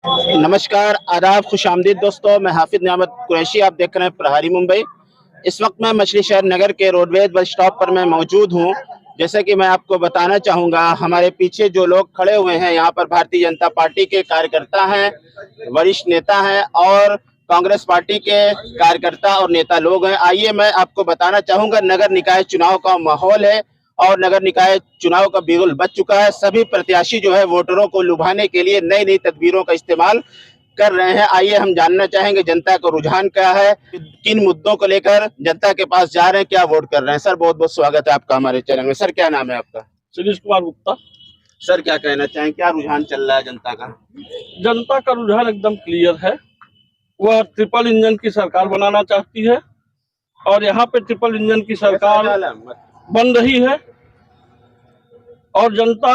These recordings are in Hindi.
नमस्कार, आदाब, खुशामदीद दोस्तों। मैं हाफिज नियामत कुरैशी, आप देख रहे हैं प्रहारी मुंबई। इस वक्त मैं मछली शहर नगर के रोडवेज बस स्टॉप पर मैं मौजूद हूं। जैसे कि मैं आपको बताना चाहूँगा, हमारे पीछे जो लोग खड़े हुए हैं यहाँ पर भारतीय जनता पार्टी के कार्यकर्ता हैं, वरिष्ठ नेता हैं और कांग्रेस पार्टी के कार्यकर्ता और नेता लोग हैं। आइए मैं आपको बताना चाहूँगा, नगर निकाय चुनाव का माहौल है और नगर निकाय चुनाव का बिगुल बज चुका है। सभी प्रत्याशी जो है वोटरों को लुभाने के लिए नई नई तदबीरों का इस्तेमाल कर रहे हैं। आइए हम जानना चाहेंगे जनता का रुझान क्या है, किन मुद्दों को लेकर जनता के पास जा रहे हैं, क्या वोट कर रहे हैं। सर, बहुत बहुत स्वागत है आपका हमारे चैनल में। सर, क्या नाम है आपका? सुनीश कुमार गुप्ता। सर, क्या कहना चाहें, क्या रुझान चल रहा है जनता का? जनता का रुझान एकदम क्लियर है। वह ट्रिपल इंजन की सरकार बनाना चाहती है और यहाँ पे ट्रिपल इंजन की सरकार बन रही है। और जनता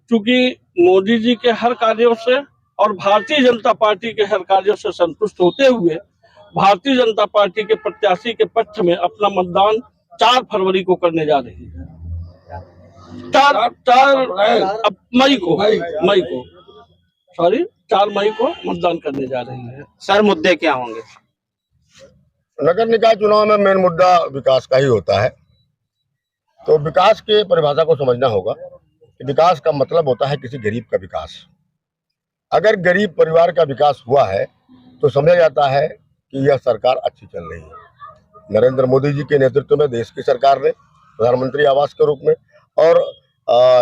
चूंकि मोदी जी के हर कार्यों से और भारतीय जनता पार्टी के हर कार्यों से संतुष्ट होते हुए भारतीय जनता पार्टी के प्रत्याशी के पक्ष में अपना मतदान 4 फरवरी को करने जा रही है। 4 मई को मतदान करने जा रही है। सर, मुद्दे क्या होंगे? नगर निकाय चुनाव में मेन मुद्दा विकास का ही होता है। तो विकास के परिभाषा को समझना होगा कि विकास का मतलब होता है किसी गरीब का विकास। अगर गरीब परिवार का विकास हुआ है तो समझा जाता है कि यह सरकार अच्छी चल रही है। नरेंद्र मोदी जी के नेतृत्व में देश की सरकार ने प्रधानमंत्री आवास के रूप में और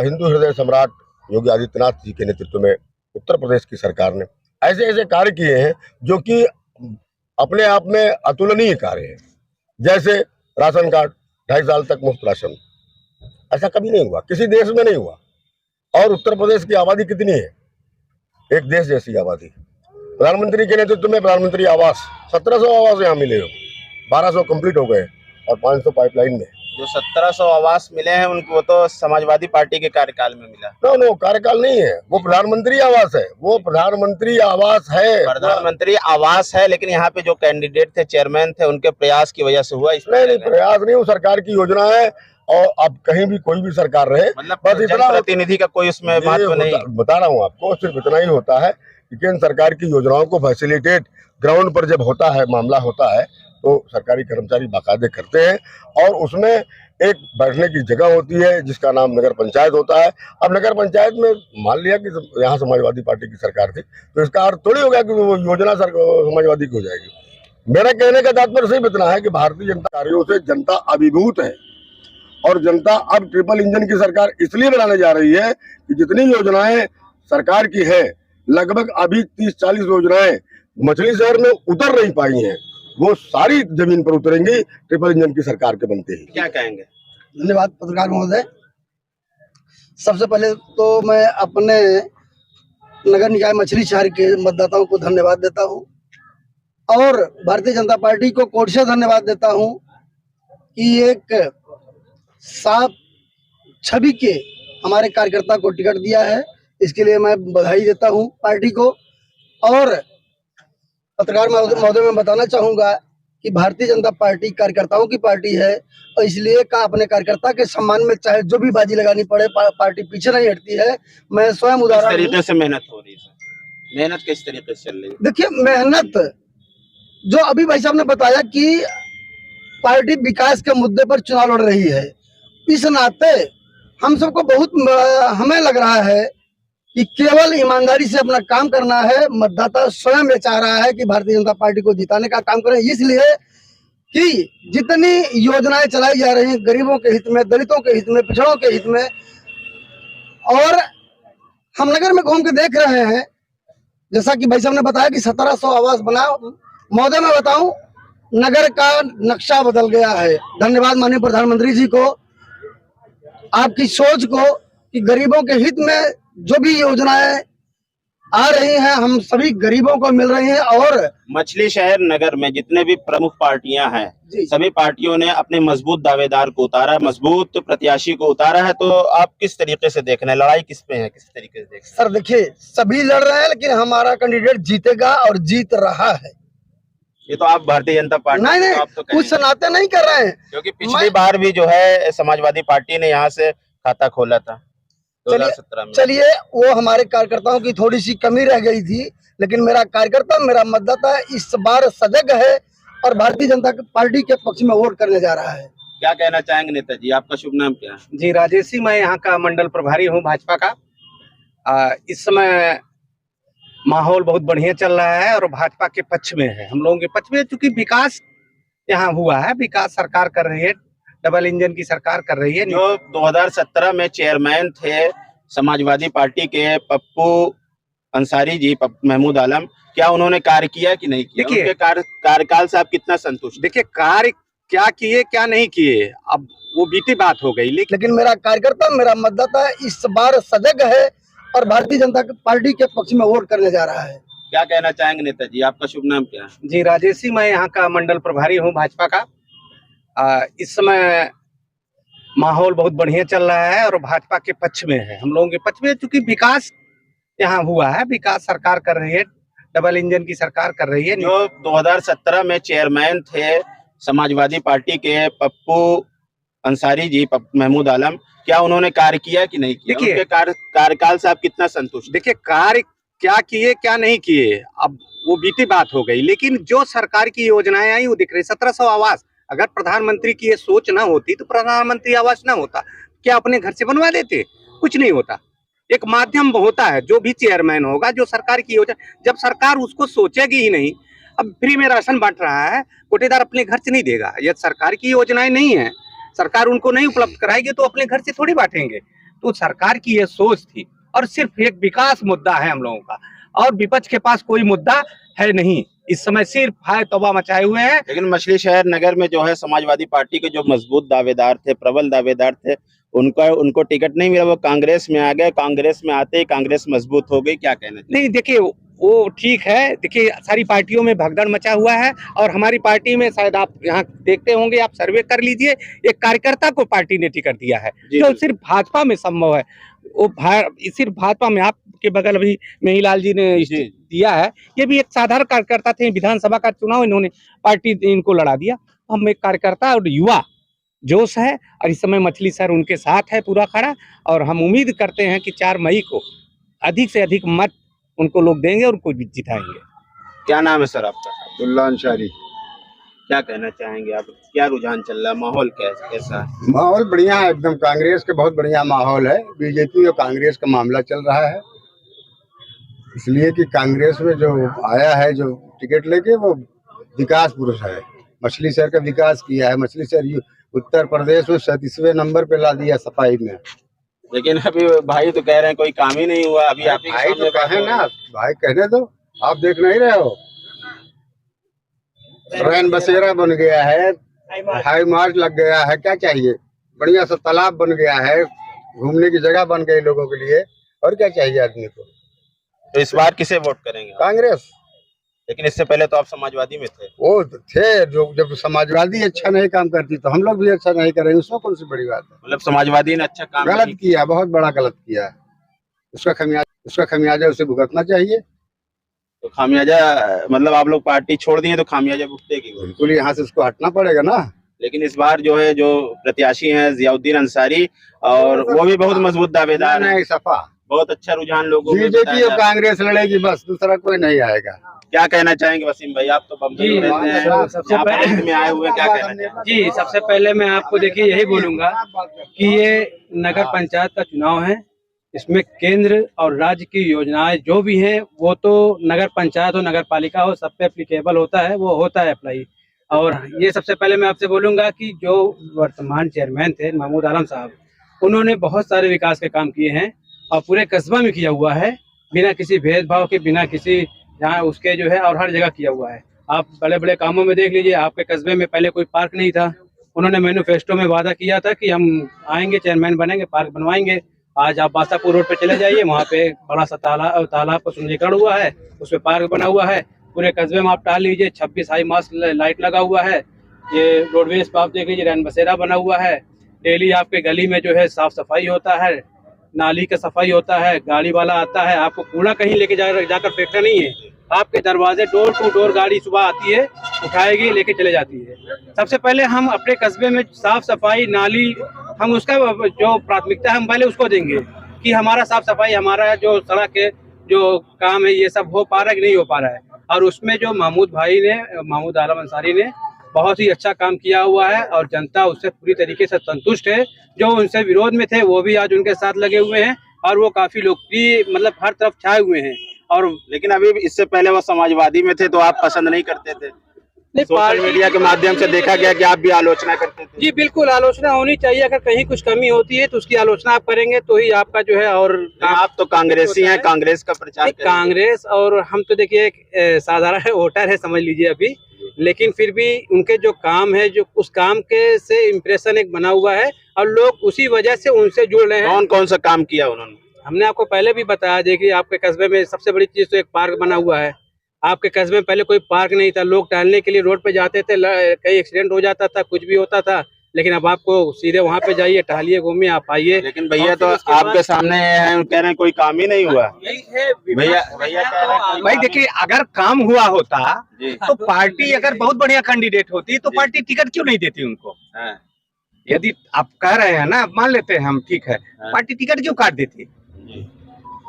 हिंदू हृदय सम्राट योगी आदित्यनाथ जी के नेतृत्व में उत्तर प्रदेश की सरकार ने ऐसे ऐसे कार्य किए हैं जो कि अपने आप में अतुलनीय कार्य है। जैसे राशन कार्ड, 2.5 साल तक मुफ्त राशन, ऐसा कभी नहीं हुआ, किसी देश में नहीं हुआ। और उत्तर प्रदेश की आबादी कितनी है? एक देश जैसी आबादी। प्रधानमंत्री के नेतृत्व में प्रधानमंत्री आवास, 1700 आवास यहाँ मिले हो, 1200 कंप्लीट हो गए और 500 पाइपलाइन में। जो 1700 आवास मिले हैं उनको तो समाजवादी पार्टी के कार्यकाल में मिला। नो, कार्यकाल नहीं है, वो प्रधानमंत्री आवास है। वो प्रधानमंत्री आवास है, प्रधानमंत्री आवास है, लेकिन यहाँ पे जो कैंडिडेट थे, चेयरमैन थे, उनके प्रयास की वजह से हुआ। नहीं, प्रयास नहीं, वो सरकार की योजना है। और अब कहीं भी कोई भी सरकार रहे, मतलब बस इतना प्रतिनिधि का कोई उसमें महत्व नहीं। बता रहा हूँ आपको, सिर्फ इतना ही होता है कि केंद्र सरकार की योजनाओं को फैसिलिटेट ग्राउंड पर जब होता है, मामला होता है, तो सरकारी कर्मचारी बाकायदे करते हैं और उसमें एक बैठने की जगह होती है जिसका नाम नगर पंचायत होता है। अब नगर पंचायत में मान लिया कि यहाँ समाजवादी पार्टी की सरकार थी तो इसका अर्थ थोड़ी हो गया कि वो योजना समाजवादी की हो जाएगी। मेरा कहने का तात्पर्य सिर्फ इतना है कि भारतीय जनता कार्यों से जनता अभिभूत है और जनता अब ट्रिपल इंजन की सरकार इसलिए बनाने जा रही है कि जितनी योजनाएं सरकार की है, लगभग अभी 30-40 योजनाएं मछली शहर में उतर नहीं पाई हैं, वो सारी जमीन पर उतरेंगी ट्रिपल इंजन की सरकार के बनते ही। क्या कहेंगे? धन्यवाद पत्रकार महोदय। सबसे पहले तो मैं अपने नगर निकाय मछली शहर के मतदाताओं को धन्यवाद देता हूं और भारतीय जनता पार्टी को कोर्ट से धन्यवाद देता हूं कि एक साफ छवि के हमारे कार्यकर्ता को टिकट दिया है। इसके लिए मैं बधाई देता हूं पार्टी को। और पत्रकार महोदय मैं बताना चाहूंगा कि भारतीय जनता पार्टी कार्यकर्ताओं की पार्टी है और इसलिए का अपने कार्यकर्ता के सम्मान में चाहे जो भी बाजी लगानी पड़े, पार्टी पीछे नहीं हटती है। मैं स्वयं उदाहरण, किस तरीके से मेहनत हो रही है? मेहनत किस तरीके से चल रही है? देखिए, मेहनत जो अभी भाई साहब ने बताया कि पार्टी विकास के मुद्दे पर चुनाव लड़ रही है, इस नाते हम सबको बहुत हमें लग रहा है कि केवल ईमानदारी से अपना काम करना है। मतदाता स्वयं ये चाह रहा है कि भारतीय जनता पार्टी को जिताने का काम करें, इसलिए कि जितनी योजनाएं चलाई जा रही हैं गरीबों के हित में, दलितों के हित में, पिछड़ों के हित में, और हम नगर में घूम के देख रहे हैं जैसा कि भाई साहब ने बताया कि 1700 आवास बना। महोदय मैं बताऊं, नगर का नक्शा बदल गया है। धन्यवाद माननीय प्रधानमंत्री जी को, आपकी सोच को कि गरीबों के हित में जो भी योजनाएं आ रही हैं हम सभी गरीबों को मिल रही हैं। और मछली शहर नगर में जितने भी प्रमुख पार्टियां हैं, सभी पार्टियों ने अपने मजबूत दावेदार को उतारा, मजबूत प्रत्याशी को उतारा है। तो आप किस तरीके से देख रहे हैं, लड़ाई किस पे है, किस तरीके से देख रहे हैं? सर देखिए, सभी लड़ रहे हैं लेकिन हमारा कैंडिडेट जीतेगा और जीत रहा है। ये तो आप भारतीय जनता पार्टी नहीं, तो कुछ सनाते नहीं कर रहे हैं, क्योंकि पिछली बार भी जो है समाजवादी पार्टी ने यहाँ से खाता खोला था 2017 में। चलिए वो हमारे कार्यकर्ताओं की थोड़ी सी कमी रह गई थी, लेकिन मेरा कार्यकर्ता, मेरा मतदाता इस बार सजग है और भारतीय जनता पार्टी के पक्ष में वोट करने जा रहा है। क्या कहना चाहेंगे नेताजी, आपका शुभ नाम क्या है? जी राजेश सिंह, मैं यहाँ का मंडल प्रभारी हूँ भाजपा का। इस समय माहौल बहुत बढ़िया चल रहा है और भाजपा के पक्ष में है, हम लोगों के पक्ष में, क्योंकि विकास यहाँ हुआ है, विकास सरकार कर रही है, डबल इंजन की सरकार कर रही है। जो 2017 में चेयरमैन थे समाजवादी पार्टी के पप्पू अंसारी जी, महमूद आलम, क्या उन्होंने कार्य किया कि नहीं किया? देखिए, उनके कार्यकाल से आप कितना संतुष्ट? देखिए, कार्य क्या किए क्या नहीं किए अब वो बीती बात हो गई, लेकिन मेरा कार्यकर्ता, मेरा मतदाता इस बार सजग है और भारतीय जनता पार्टी के पक्ष में वोट करने जा रहा है। क्या कहना चाहेंगे नेताजी, आपका शुभ नाम क्या है? जी राजेश सिंह, मैं यहाँ का मंडल प्रभारी हूँ भाजपा का। इस समय माहौल बहुत बढ़िया चल रहा है और भाजपा के पक्ष में है, हम लोगों के पक्ष में, क्योंकि विकास यहाँ हुआ है, विकास सरकार कर रही है, डबल इंजन की सरकार कर रही है। जो 2017 में चेयरमैन थे समाजवादी पार्टी के पप्पू अंसारी जी, महमूद आलम, क्या उन्होंने कार्य किया कि नहीं किया? देखिए, उनके कार्यकाल से आप कितना संतुष्ट? देखिए, कार्य क्या किए क्या नहीं किए अब वो बीती बात हो गई, लेकिन जो सरकार की योजनाएं आई वो दिख रही। 1700 आवास, अगर प्रधानमंत्री की ये सोच ना होती तो प्रधानमंत्री आवास ना होता, क्या अपने घर से बनवा देते? कुछ नहीं होता। एक माध्यम होता है, जो भी चेयरमैन होगा, जो सरकार की योजना, जब सरकार उसको सोचेगी ही नहीं। अब फ्री में राशन बांट रहा है, कोटेदार अपने घर से नहीं देगा, यह सरकार की योजनाएं नहीं है, सरकार उनको नहीं उपलब्ध कराएगी तो अपने घर से थोड़ी बांटेंगे। तो सरकार की यह सोच थी और सिर्फ एक विकास मुद्दा है हम लोगों का, और विपक्ष के पास कोई मुद्दा है नहीं। इस समय सिर्फ हाय तौबा मचाए हुए हैं। लेकिन मछली शहर नगर में जो है समाजवादी पार्टी के जो मजबूत दावेदार थे, प्रबल दावेदार थे, उनको टिकट नहीं मिला, वो कांग्रेस में आ गए। कांग्रेस में आते ही कांग्रेस मजबूत हो गई, क्या कहना? नहीं, देखिए, वो ठीक है। देखिए, सारी पार्टियों में भगदड़ मचा हुआ है और हमारी पार्टी में, शायद आप यहाँ देखते होंगे, आप सर्वे कर लीजिए, एक कार्यकर्ता को पार्टी ने टिकट दिया है, जो सिर्फ भाजपा में संभव है। वो सिर्फ भाजपा में, आपके बगल अभी मेहीलाल जी ने दिया है, ये भी एक साधारण कार्यकर्ता थे, विधानसभा का चुनाव इन्होंने पार्टी इनको लड़ा दिया। हम एक कार्यकर्ता और युवा जोश है और इस समय मछली शहर उनके साथ है पूरा खड़ा, और हम उम्मीद करते हैं कि 4 मई को अधिक से अधिक मत उनको लोग देंगे और उनको जिताएंगे। क्या नाम है सर आपका? अब्दुल्ला अंसारी। क्या कहना चाहेंगे आप, क्या रुझान चल रहा है, माहौल कैसा है? माहौल बढ़िया है एकदम, कांग्रेस के बहुत बढ़िया माहौल है। बीजेपी और कांग्रेस का मामला चल रहा है, इसलिए कि कांग्रेस में जो आया है, जो टिकट लेके, वो विकास पुरुष है, मछली शहर का विकास किया है। मछली शहर उत्तर प्रदेश में 37वें नंबर पे ला दिया सफाई में। लेकिन अभी भाई तो कह रहे हैं कोई काम ही नहीं हुआ। अभी आप भाई तो कहे ना, भाई कहने दो, आप देख नहीं रहे हो, रैन बसेरा बन गया है, हाई मार्च लग गया है, क्या चाहिए? बढ़िया सा तालाब बन गया है, घूमने की जगह बन गई लोगों के लिए, और क्या चाहिए आदमी को? तो इस बार किसे वोट करेंगे? कांग्रेस। लेकिन इससे पहले तो आप समाजवादी में थे। वो थे, जो जब समाजवादी अच्छा नहीं काम करती तो हम लोग भी अच्छा नहीं करेंगे, उसमें कौन सी बड़ी बात है? मतलब समाजवादी ने अच्छा काम गलत किया, बहुत बड़ा गलत किया, उसका खमियाजा उसे भुगतना चाहिए। तो खामियाजा, मतलब आप लोग पार्टी छोड़ दिए तो खामियाजा भुगतेगी। बिल्कुल, यहाँ से उसको हटना पड़ेगा ना। लेकिन इस बार जो है, जो प्रत्याशी हैं जियाउद्दीन अंसारी, और वो भी बहुत मजबूत दावेदार है, सफा बहुत अच्छा रुझान लोगों में। बीजेपी और कांग्रेस लड़ेगी, बस दूसरा कोई नहीं आएगा। क्या कहना चाहेंगे वसीम भाई, आप तो बम्बई में रहते हैं, सबसे यहाँ पहले पर में आए हुए, क्या कहना चाहेंगे? जी, सबसे पहले मैं आपको देखिए यही बोलूंगा कि ये नगर पंचायत का चुनाव है, इसमें केंद्र और राज्य की योजनाएं जो भी हैं वो तो नगर पंचायत हो, नगर पालिका हो, सब पे एप्लीकेबल होता है, वो होता है अप्लाई। और ये सबसे पहले मैं आपसे बोलूंगा कि जो वर्तमान चेयरमैन थे महमूद आलम साहब, उन्होंने बहुत सारे विकास के काम किए हैं और पूरे कस्बा में किया हुआ है, बिना किसी भेदभाव के, बिना किसी जहाँ उसके जो है, और हर जगह किया हुआ है। आप बड़े बड़े कामों में देख लीजिए, आपके कस्बे में पहले कोई पार्क नहीं था, उन्होंने मैनिफेस्टो में वादा किया था कि हम आएंगे, चेयरमैन बनेंगे, पार्क बनवाएंगे। आज आप बासापुर रोड पे चले जाइए, वहाँ पे बड़ा सा तालाब का सुंदरीकरण हुआ है, उसमें पार्क बना हुआ है। पूरे कस्बे में आप टहल लीजिए, 26 हाई मास्ट लाइट लगा हुआ है। ये रोडवेज पे आप देख लीजिए, रैन बसेरा बना हुआ है। डेली आपके गली में जो है साफ सफाई होता है, नाली का सफाई होता है, गाड़ी वाला आता है, आपको कूड़ा कहीं लेके जाकर फेंकना नहीं है, आपके दरवाजे डोर टू डोर गाड़ी सुबह आती है, उठाएगी, लेके चले जाती है। सबसे पहले हम अपने कस्बे में साफ सफाई, नाली, हम उसका जो प्राथमिकता है हम पहले उसको देंगे कि हमारा साफ सफाई, हमारा जो सड़क है जो काम है ये सब हो पा रहा है कि नहीं हो पा रहा है। और उसमें जो महमूद आलम अंसारी ने बहुत ही अच्छा काम किया हुआ है और जनता उससे पूरी तरीके से संतुष्ट है। जो उनसे विरोध में थे वो भी आज उनके साथ लगे हुए हैं और वो काफी लोकप्रिय मतलब हर तरफ छाए हुए हैं। और लेकिन अभी इससे पहले वो समाजवादी में थे तो आप पसंद नहीं करते थे। सोशल मीडिया के माध्यम से देखा गया कि आप भी आलोचना करते थे। जी बिल्कुल, आलोचना होनी चाहिए। अगर कहीं कुछ कमी होती है तो उसकी आलोचना आप करेंगे तो ही आपका जो है। और आप तो कांग्रेसी हैं, कांग्रेस का प्रचार करेंगे। कांग्रेस और हम तो देखिए एक साधारण वोटर है समझ लीजिए अभी, लेकिन फिर भी उनके जो काम है जो उस काम के से इम्प्रेशन एक बना हुआ है और लोग उसी वजह से उनसे जुड़ रहे हैं। कौन कौन सा काम किया उन्होंने? हमने आपको पहले भी बताया, देखिए आपके कस्बे में सबसे बड़ी चीज तो एक पार्क बना हुआ है। आपके कस्बे में पहले कोई पार्क नहीं था, लोग टहलने के लिए रोड पे जाते थे, कहीं एक्सीडेंट हो जाता था, कुछ भी होता था। लेकिन अब आपको सीधे वहाँ पे जाइए, टहलिए, घूमिए, आप आइए। लेकिन भैया तो आपके सामने हैं, कह रहे हैं कोई काम ही नहीं हुआ। भैया भाई देखिए, अगर काम हुआ होता तो पार्टी अगर बहुत बढ़िया कैंडिडेट होती तो पार्टी टिकट क्यों नहीं देती उनको? यदि आप कह रहे हैं ना, मान लेते हैं हम, ठीक है, पार्टी टिकट क्यों काट देती?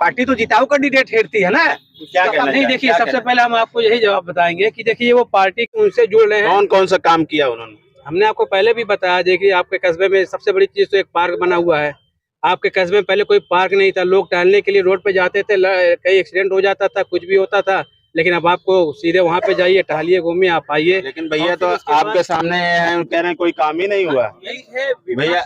पार्टी तो जिताऊ कैंडिडेट हेरती है ना। क्या कहना नहीं, देखिए सबसे पहले हम आपको यही जवाब बताएंगे कि देखिए वो पार्टी उनसे जुड़ रहे हैं। कौन कौन सा काम किया उन्होंने? हमने आपको पहले भी बताया, देखिए आपके कस्बे में सबसे बड़ी चीज तो एक पार्क बना हुआ है। आपके कस्बे में पहले कोई पार्क नहीं था, लोग टहलने के लिए रोड पे जाते थे, कहीं एक्सीडेंट हो जाता था, कुछ भी होता था। लेकिन अब आपको सीधे वहाँ पे जाइए, टहलिए, घूमिए, आप आइए। लेकिन भैया तो आपके सामने हैं, कह रहे हैं कोई काम ही नहीं हुआ। भैया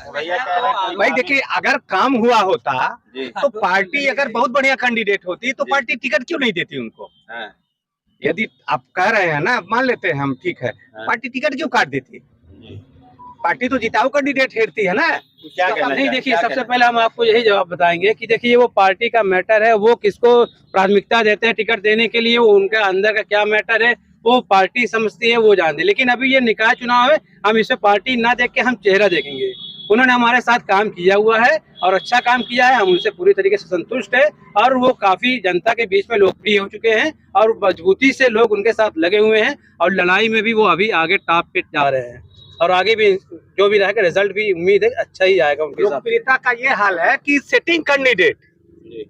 भाई देखिए, अगर काम हुआ होता तो पार्टी अगर बहुत बढ़िया कैंडिडेट होती तो पार्टी टिकट क्यों नहीं देती उनको? यदि आप कह रहे हैं ना, मान लेते हैं हम, ठीक है, पार्टी टिकट क्यों काट देती? पार्टी तो जिताऊ कैंडिडेट हेरती है ना। क्या कहना? नहीं, देखिए सबसे पहले हम आपको यही जवाब बताएंगे कि देखिए वो पार्टी का मैटर है, वो किसको प्राथमिकता देते हैं टिकट देने के लिए, वो उनका अंदर का क्या मैटर है वो पार्टी समझती है, वो जानते हैं। लेकिन अभी ये निकाय चुनाव है, हम इसमें पार्टी ना देख के हम चेहरा देखेंगे। उन्होंने हमारे साथ काम किया हुआ है और अच्छा काम किया है, हम उनसे पूरी तरीके से संतुष्ट है और वो काफी जनता के बीच में लोकप्रिय हो चुके हैं और मजबूती से लोग उनके साथ लगे हुए हैं और लड़ाई में भी वो अभी आगे टॉप पे जा रहे हैं और आगे भी जो भी रहेगा रिजल्ट भी उम्मीद है अच्छा ही आएगा उनके साथ। लोकप्रियता का ये हाल है कि सेटिंग कैंडिडेट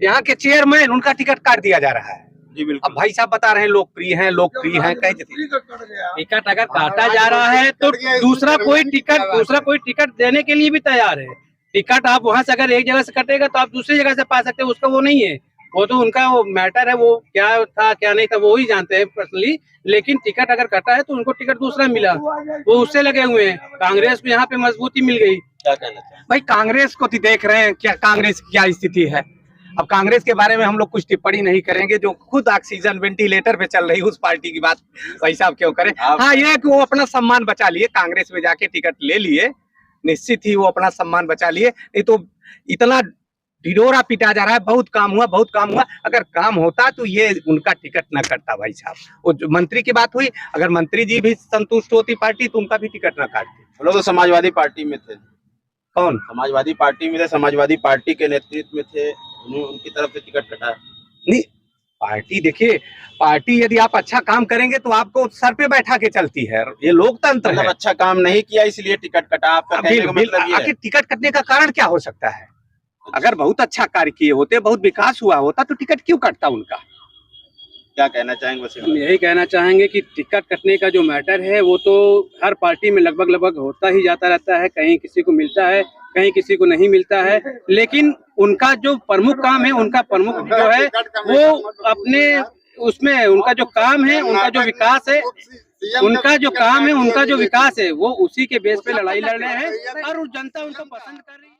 यहाँ के चेयरमैन, उनका टिकट काट दिया जा रहा है। जी बिल्कुल। अब भाई साहब बता रहे हैं लोकप्रिय हैं कह टिकट अगर काटा जा रहा है तो दूसरा कोई टिकट देने के लिए भी तैयार है। टिकट आप वहां से अगर एक जगह से कटेगा तो आप दूसरी जगह से पा सकते हैं, उसका वो नहीं है, वो तो उनका वो मैटर है, वो क्या था क्या नहीं था वो ही जानते हैं पर्सनली। लेकिन टिकट अगर कटा है तो उनको टिकट दूसरा मिला, वो उससे लगे हुए हैं। कांग्रेस को यहाँ पे मजबूती मिल गई। क्या कहना चाहिए? भाई कांग्रेस को तो देख रहे हैं क्या कांग्रेस की क्या स्थिति है। अब कांग्रेस के बारे में हम लोग कुछ टिप्पणी नहीं करेंगे, जो खुद ऑक्सीजन वेंटिलेटर पे चल रही उस पार्टी की बात भाई साहब क्यों करें। हाँ, ये कि वो अपना सम्मान बचा लिए, कांग्रेस में जाके टिकट ले लिए, निश्चित ही वो अपना सम्मान बचा लिए। नहीं तो इतना ढिढोरा पिटा जा रहा है, बहुत काम हुआ, बहुत काम हुआ। अगर काम होता तो ये उनका टिकट न कटता भाई साहब। वो जो मंत्री की बात हुई, अगर मंत्री जी भी संतुष्ट होती पार्टी तो उनका भी टिकट न काटती। हम लोग तो समाजवादी पार्टी में थे। कौन? समाजवादी पार्टी में थे, समाजवादी पार्टी के नेतृत्व में थे, उनकी तरफ से टिकट कटा। नहीं, पार्टी देखिए, पार्टी यदि आप अच्छा काम करेंगे तो आपको सर पे बैठा के चलती है, ये लोकतंत्र है। अच्छा काम नहीं किया इसलिए टिकट कटा, आपका कहने का मतलब ये है। आखिर टिकट कटने का कारण क्या हो सकता है? अगर बहुत अच्छा कार्य किए होते, बहुत विकास हुआ होता तो टिकट क्यों कटता उनका? क्या कहना चाहेंगे वसीम? हम यही कहना चाहेंगे कि टिकट कटने का जो मैटर है वो तो हर पार्टी में लगभग होता ही जाता रहता है। कहीं किसी को मिलता है, कहीं किसी को नहीं मिलता है। लेकिन उनका जो प्रमुख काम है, उनका प्रमुख जो है वो अपने उसमें उनका जो काम है, उनका जो विकास है, उनका जो काम है, उनका जो विकास है, वो उसी के बेस पे लड़ाई लड़ रहे हैं और जनता उनको पसंद कर रही है।